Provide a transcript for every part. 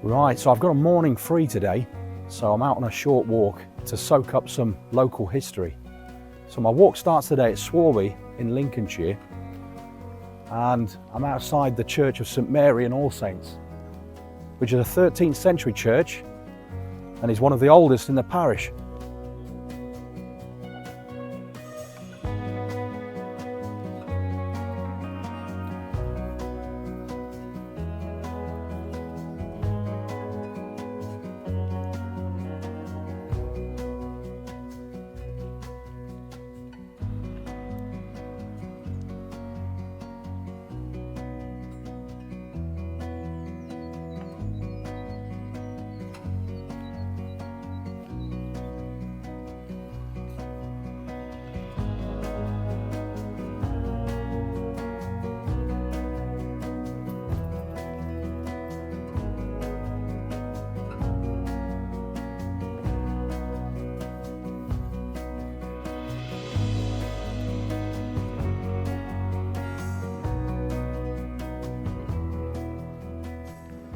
Right, so I've got a morning free today, so I'm out on a short walk to soak up some local history. So my walk starts today at Swarby in Lincolnshire, and I'm outside the Church of St Mary and All Saints, which is a 13th century church and is one of the oldest in the parish.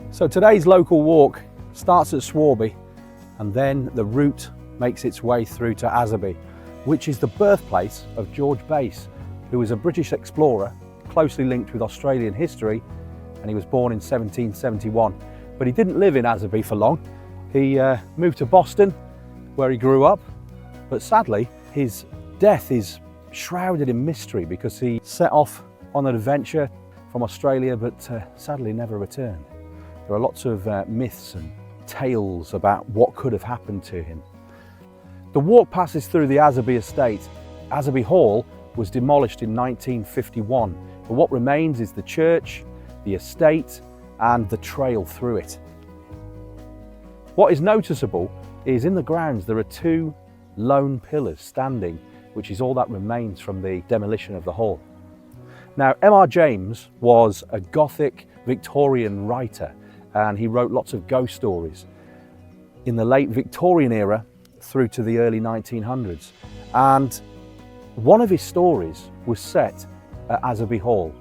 So today's local walk starts at Swarby, and then the route makes its way through to Aswarby, which is the birthplace of George Bass, who was a British explorer closely linked with Australian history, and he was born in 1771. But he didn't live in Aswarby for long. He moved to Boston, where he grew up, but sadly his death is shrouded in mystery because he set off on an adventure from Australia, but sadly never returned. There are lots of myths and tales about what could have happened to him. The walk passes through the Aswarby Estate. Aswarby Hall was demolished in 1951, but what remains is the church, the estate, and the trail through it. What is noticeable is in the grounds there are two lone pillars standing, which is all that remains from the demolition of the hall. Now, M.R. James was a Gothic Victorian writer, and he wrote lots of ghost stories in the late Victorian era through to the early 1900s. And one of his stories was set at Aswarby Hall,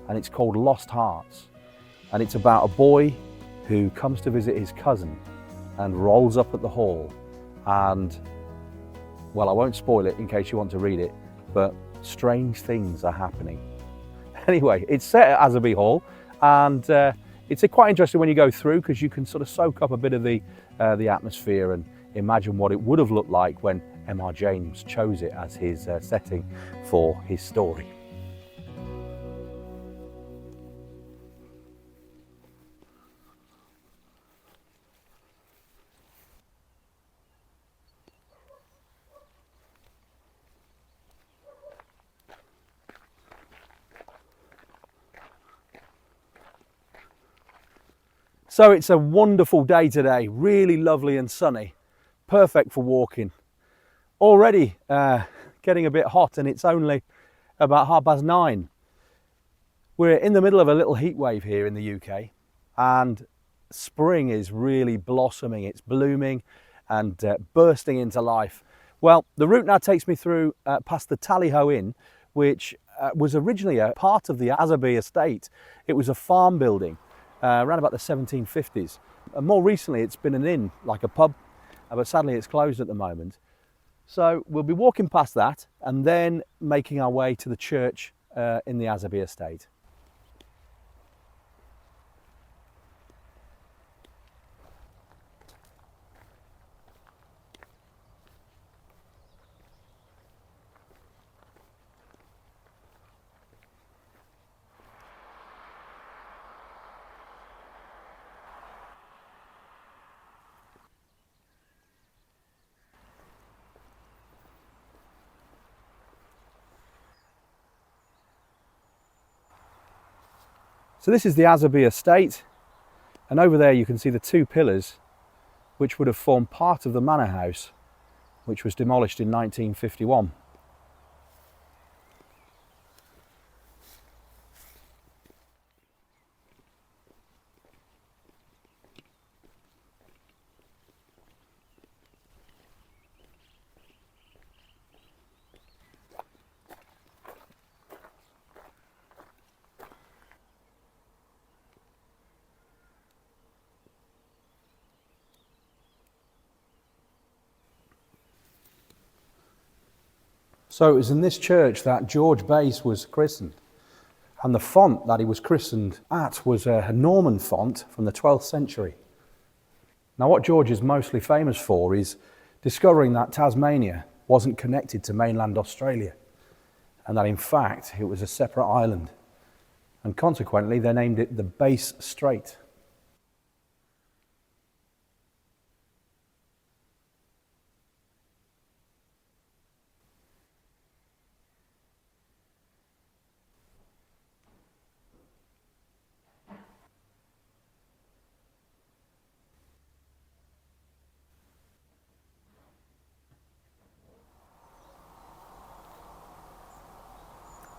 and it's called Lost Hearts. And it's about a boy who comes to visit his cousin and rolls up at the hall, and, well, I won't spoil it in case you want to read it, but strange things are happening. Anyway, it's set at Aswarby Hall, and it's quite interesting when you go through, because you can sort of soak up a bit of the atmosphere and imagine what it would have looked like when M.R. James chose it as his setting for his story. So it's a wonderful day today, really lovely and sunny, perfect for walking. Already getting a bit hot, and it's only about 9:30. We're in the middle of a little heat wave here in the UK, and spring is really blossoming, it's blooming and bursting into life. Well, the route now takes me through past the Tally-Ho Inn, which was originally a part of the Aswarby Estate. It was a farm building around about the 1750s. And more recently it's been an inn, like a pub, but sadly it's closed at the moment. So we'll be walking past that and then making our way to the church in the Aswarby Estate. So this is the Aswarby Estate, and over there you can see the two pillars which would have formed part of the manor house, which was demolished in 1951. So it was in this church that George Bass was christened. And the font that he was christened at was a Norman font from the 12th century. Now what George is mostly famous for is discovering that Tasmania wasn't connected to mainland Australia, and that in fact it was a separate island. And consequently they named it the Bass Strait.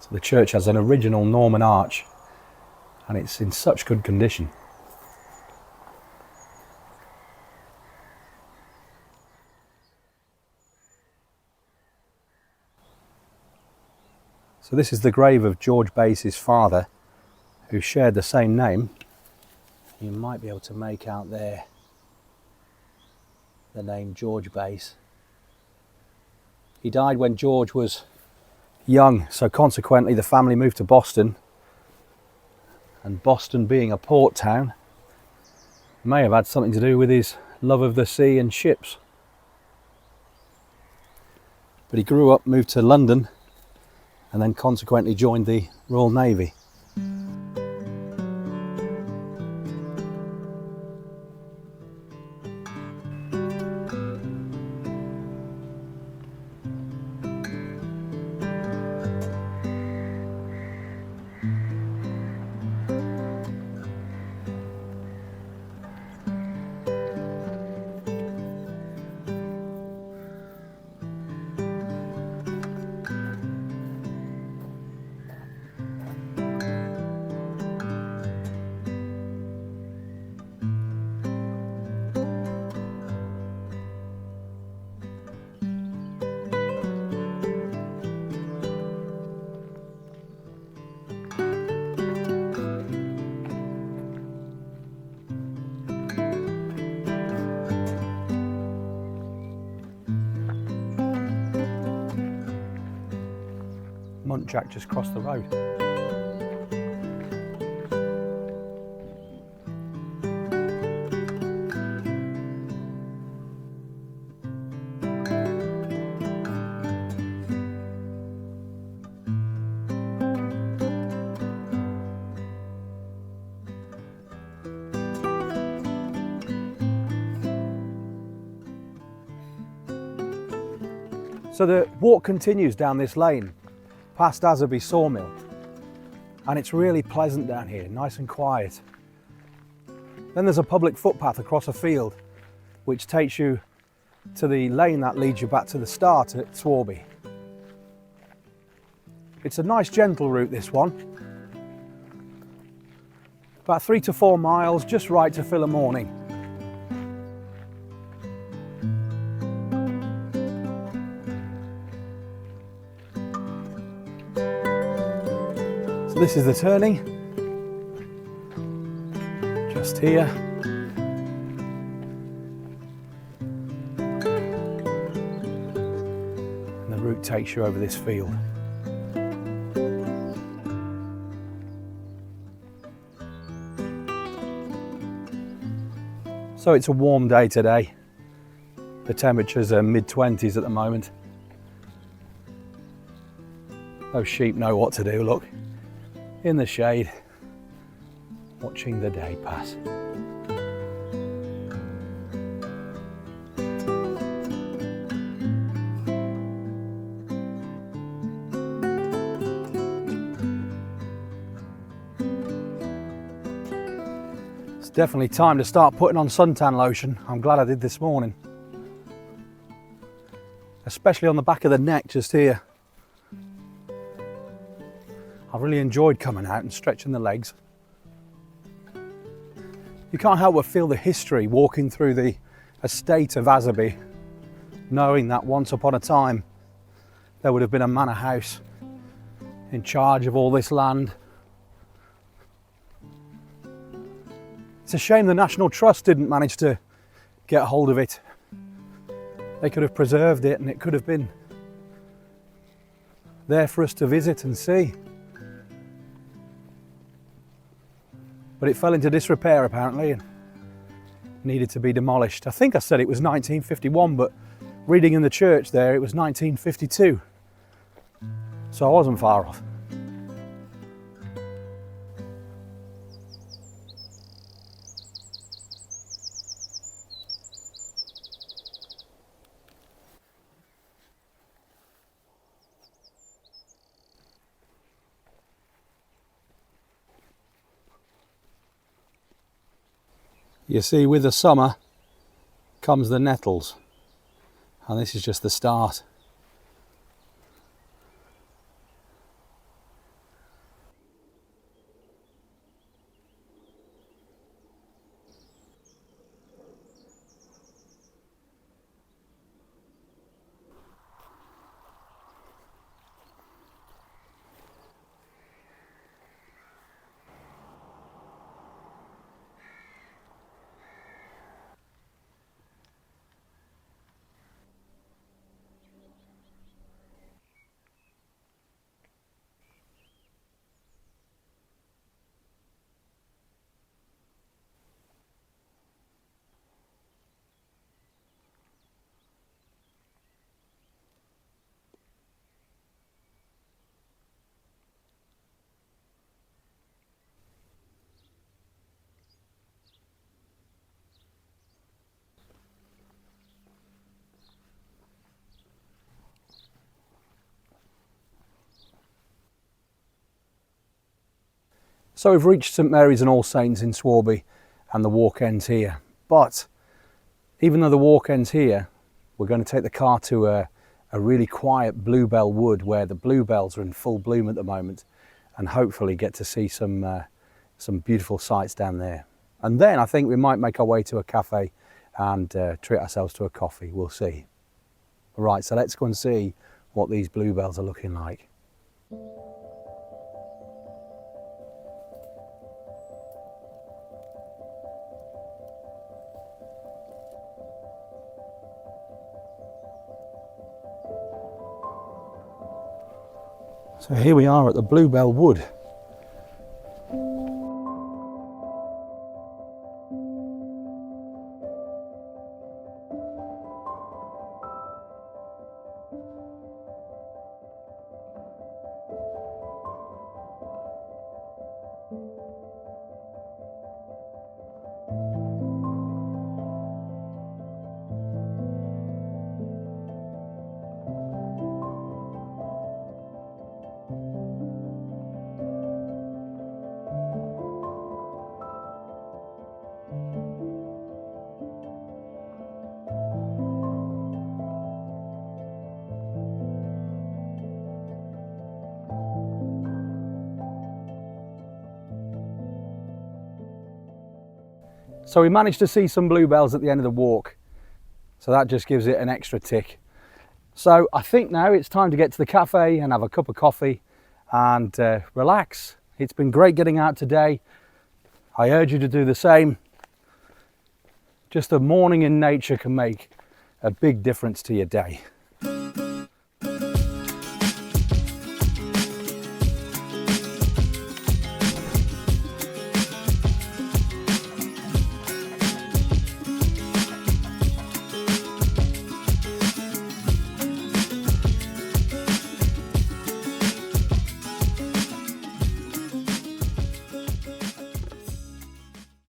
So the church has an original Norman arch, and it's in such good condition. So this is the grave of George Bass's father, who shared the same name. You might be able to make out there the name George Bass. He died when George was young, so consequently the family moved to Boston, and Boston being a port town may have had something to do with his love of the sea and ships. But he grew up, moved to London, and then consequently joined the Royal Navy. Jack just crossed the road. So the walk continues down this lane past Aswarby Sawmill, and it's really pleasant down here, nice and quiet. Then there's a public footpath across a field which takes you to the lane that leads you back to the start at Swarby. It's a nice gentle route, this one. About 3 to 4 miles, just right to fill a morning. This is the turning, just here. And the route takes you over this field. So it's a warm day today. The temperatures are mid-20s at the moment. Those sheep know what to do, look. In the shade, watching the day pass. It's definitely time to start putting on suntan lotion. I'm glad I did this morning. Especially on the back of the neck just here. I've really enjoyed coming out and stretching the legs. You can't help but feel the history walking through the estate of Aswarby, knowing that once upon a time there would have been a manor house in charge of all this land. It's a shame the National Trust didn't manage to get hold of it. They could have preserved it, and it could have been there for us to visit and see. But it fell into disrepair apparently and needed to be demolished. I think I said it was 1951, but reading in the church there, it was 1952. So I wasn't far off. You see, with the summer comes the nettles, and this is just the start. So we've reached St Mary's and All Saints in Swarby, and the walk ends here. But even though the walk ends here, we're going to take the car to a really quiet Bluebell Wood where the bluebells are in full bloom at the moment, and hopefully get to see some beautiful sights down there. And then I think we might make our way to a cafe and treat ourselves to a coffee. We'll see. Right, so let's go and see what these bluebells are looking like. So here we are at the Bluebell Wood. So we managed to see some bluebells at the end of the walk, so that just gives it an extra tick. So I think now it's time to get to the cafe and have a cup of coffee and relax. It's been great getting out today. I urge you to do the same. Just a morning in nature can make a big difference to your day.